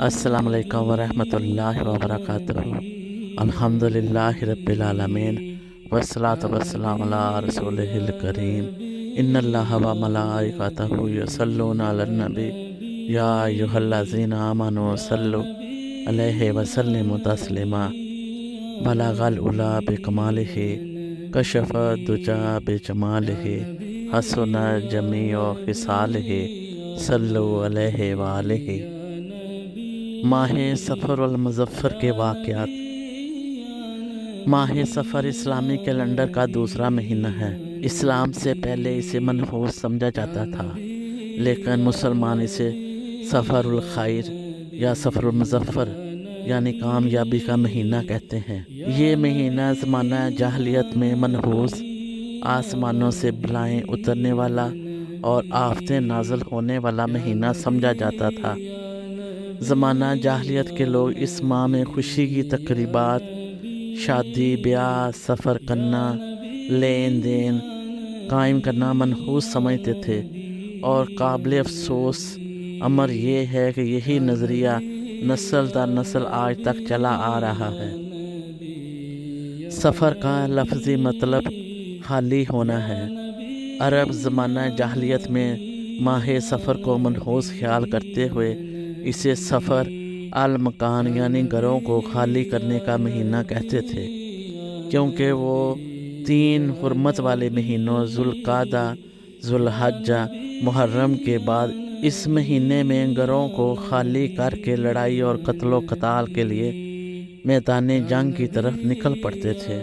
السلام علیکم ورحمۃ اللہ وبرکاتہ۔ الحمدللہ رب العالمین والصلاۃ والسلام علی رسولہ الکریم۔ ان اللہ و ملائکتہ یصلون علی النبی یا ایھا الذین آمنوا صلوا علیہ وسلموا تسلیما۔ بلغ العلا بکمالہ کشف الدجی بجمالہ حسن جمیع خصالہ صلوا علیہ وآلہ۔ ماہ سفر المظفر کے واقعات۔ ماہ سفر اسلامی کیلنڈر کا دوسرا مہینہ ہے۔ اسلام سے پہلے اسے منحوس سمجھا جاتا تھا، لیکن مسلمان اسے سفر الخیر یا سفر المظفر یعنی کامیابی کا مہینہ کہتے ہیں۔ یہ مہینہ زمانہ جاہلیت میں منحوس، آسمانوں سے بلائیں اترنے والا اور آفتیں نازل ہونے والا مہینہ سمجھا جاتا تھا۔ زمانہ جاہلیت کے لوگ اس ماہ میں خوشی کی تقریبات، شادی بیاہ، سفر کرنا، لین دین قائم کرنا منحوس سمجھتے تھے، اور قابل افسوس امر یہ ہے کہ یہی نظریہ نسل در نسل آج تک چلا آ رہا ہے۔ سفر کا لفظی مطلب خالی ہونا ہے۔ عرب زمانہ جاہلیت میں ماہ سفر کو منحوس خیال کرتے ہوئے اسے سفر المکان یعنی گھروں کو خالی کرنے کا مہینہ کہتے تھے، کیونکہ وہ 3 حرمت والے مہینوں ذوالقعدہ، ذوالحجہ، محرم کے بعد اس مہینے میں گھروں کو خالی کر کے لڑائی اور قتل و قتال کے لیے میدان جنگ کی طرف نکل پڑتے تھے۔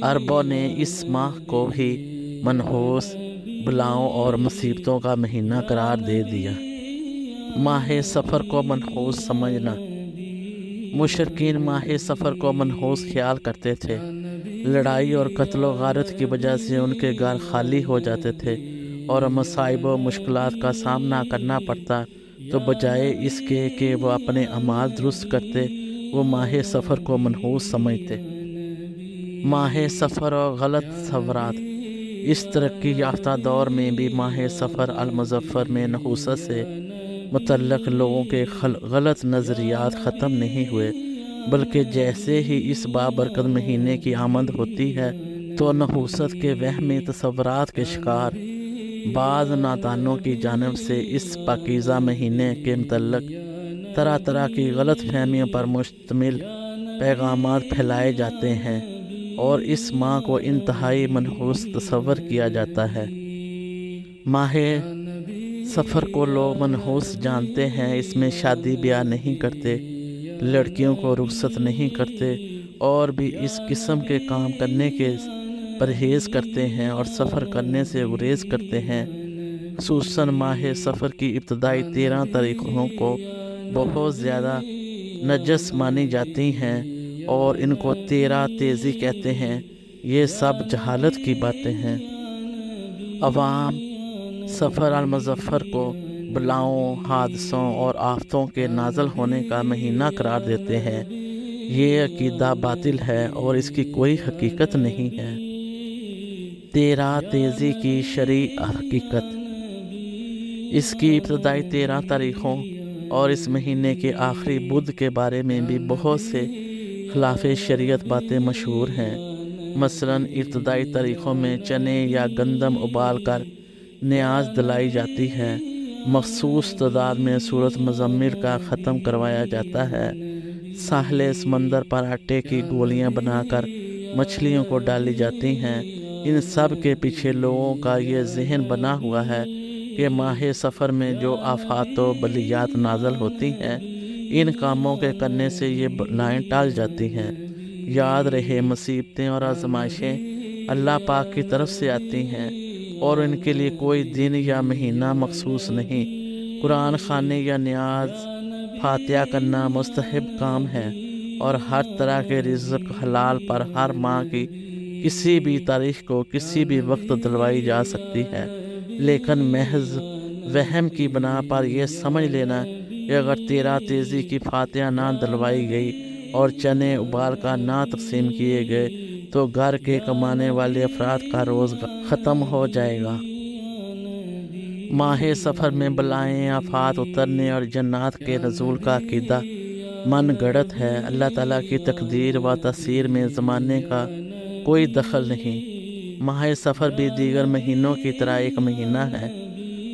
عربوں نے اس ماہ کو ہی منحوس، بلاؤں اور مصیبتوں کا مہینہ قرار دے دیا۔ ماہ سفر کو منحوس سمجھنا۔ مشرکین ماہ سفر کو منحوس خیال کرتے تھے۔ لڑائی اور قتل و غارت کی وجہ سے ان کے گھر خالی ہو جاتے تھے اور مصائب و مشکلات کا سامنا کرنا پڑتا، تو بجائے اس کے کہ وہ اپنے اعمال درست کرتے، وہ ماہ سفر کو منحوس سمجھتے۔ ماہ سفر اور غلط تصورات۔ اس ترقی یافتہ دور میں بھی ماہ سفر المظفر میں نحوست سے متعلق لوگوں کے غلط نظریات ختم نہیں ہوئے، بلکہ جیسے ہی اس بابرکت مہینے کی آمد ہوتی ہے تو نحوست کے وہمی تصورات کے شکار بعض نادانوں کی جانب سے اس پاکیزہ مہینے کے متعلق طرح طرح کی غلط فہمیوں پر مشتمل پیغامات پھیلائے جاتے ہیں، اور اس ماہ کو انتہائی منحوس تصور کیا جاتا ہے۔ ماہ سفر کو لوگ منحوس جانتے ہیں۔ اس میں شادی بیاہ نہیں کرتے، لڑکیوں کو رخصت نہیں کرتے، اور بھی اس قسم کے کام کرنے کے پرہیز کرتے ہیں اور سفر کرنے سے گریز کرتے ہیں۔ خصوصاً ماہ سفر کی ابتدائی 13 تاریخوں کو بہت زیادہ نجس مانی جاتی ہیں اور ان کو 13 تیزی کہتے ہیں۔ یہ سب جہالت کی باتیں ہیں۔ عوام سفر المظفر کو بلاؤں، حادثوں اور آفتوں کے نازل ہونے کا مہینہ قرار دیتے ہیں۔ یہ عقیدہ باطل ہے اور اس کی کوئی حقیقت نہیں ہے۔ 13 تیزی کی شرعی حقیقت۔ اس کی ابتدائی 13 تاریخوں اور اس مہینے کے آخری بدھ کے بارے میں بھی بہت سے خلاف شریعت باتیں مشہور ہیں۔ مثلاً ابتدائی تاریخوں میں چنے یا گندم ابال کر نیاز دلائی جاتی ہے، مخصوص تعداد میں سورۃ مزمل کا ختم کروایا جاتا ہے، ساحل سمندر پر آٹے کی گولیاں بنا کر مچھلیوں کو ڈالی جاتی ہیں۔ ان سب کے پیچھے لوگوں کا یہ ذہن بنا ہوا ہے کہ ماہ سفر میں جو آفات و بلیات نازل ہوتی ہیں، ان کاموں کے کرنے سے یہ بلائیں ٹال جاتی ہیں۔ یاد رہے، مصیبتیں اور آزمائشیں اللہ پاک کی طرف سے آتی ہیں، اور ان کے لیے کوئی دن یا مہینہ مخصوص نہیں۔ قرآن خوانی یا نیاز فاتحہ کرنا مستحب کام ہے، اور ہر طرح کے رزق حلال پر ہر ماہ کی کسی بھی تاریخ کو کسی بھی وقت دلوائی جا سکتی ہے، لیکن محض وہم کی بنا پر یہ سمجھ لینا کہ اگر 13 تیزی کی فاتحہ نہ دلوائی گئی اور چنے ابال کر نہ تقسیم کیے گئے تو گھر کے کمانے والے افراد کا روزگار ختم ہو جائے گا۔ ماہ سفر میں بلائیں آفات اترنے اور جنات کے نزول کا عقیدہ من گڑت ہے۔ اللہ تعالیٰ کی تقدیر و تسیر میں زمانے کا کوئی دخل نہیں۔ ماہ سفر بھی دیگر مہینوں کی طرح ایک مہینہ ہے۔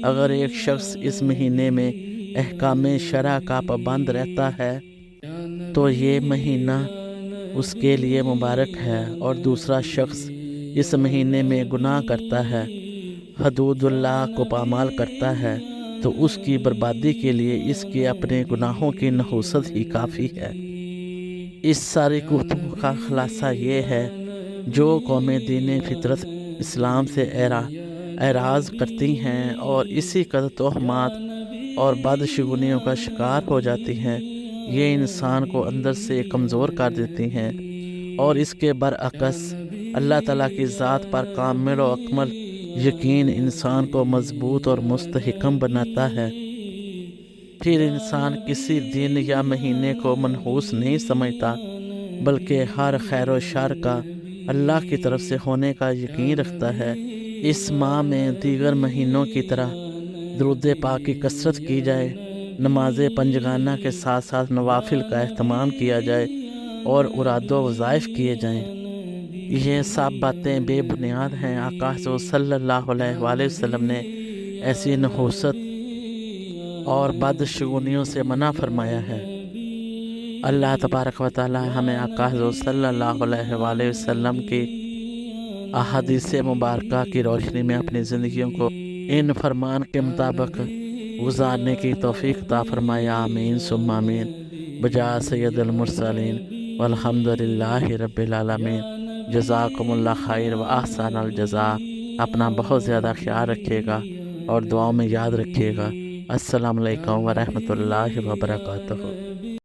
اگر ایک شخص اس مہینے میں احکام شرع کا پابند رہتا ہے تو یہ مہینہ اس کے لیے مبارک ہے، اور دوسرا شخص اس مہینے میں گناہ کرتا ہے، حدود اللہ کو پامال کرتا ہے، تو اس کی بربادی کے لیے اس کے اپنے گناہوں کی نحوست ہی کافی ہے۔ اس ساری گفتگو کا خلاصہ یہ ہے، جو قومیں دین فطرت اسلام سے اعراض کرتی ہیں اور اسی قدر تہمات اور بدشگونیوں کا شکار ہو جاتی ہیں، یہ انسان کو اندر سے کمزور کر دیتی ہیں، اور اس کے برعکس اللہ تعالیٰ کی ذات پر کامل و اکمل یقین انسان کو مضبوط اور مستحکم بناتا ہے۔ پھر انسان کسی دن یا مہینے کو منحوس نہیں سمجھتا، بلکہ ہر خیر و شر کا اللہ کی طرف سے ہونے کا یقین رکھتا ہے۔ اس ماہ میں دیگر مہینوں کی طرح درود پاک کی کثرت کی جائے، نماز پنجگانہ کے ساتھ ساتھ نوافل کا اہتمام کیا جائے اور اراد و وظائف کیے جائیں۔ یہ سب باتیں بے بنیاد ہیں۔ آقا حضور صلی اللہ علیہ وآلہ وسلم نے ایسی نحوست اور بدشگونیوں سے منع فرمایا ہے۔ اللہ تبارک و تعالی ہمیں آقا حضور صلی اللہ علیہ وآلہ وسلم کی احادیث مبارکہ کی روشنی میں اپنی زندگیوں کو ان فرمان کے مطابق گزارنے کی توفیق عطا فرمائے۔ آمین ثم آمین۔ بجا سید المرسلین والحمد للہ رب العالمین۔ جزاکم اللہ خیر و احسن الجزاء۔ اپنا بہت زیادہ خیال رکھیے گا اور دعاؤں میں یاد رکھیے گا۔ السلام علیکم ورحمۃ اللہ وبرکاتہ۔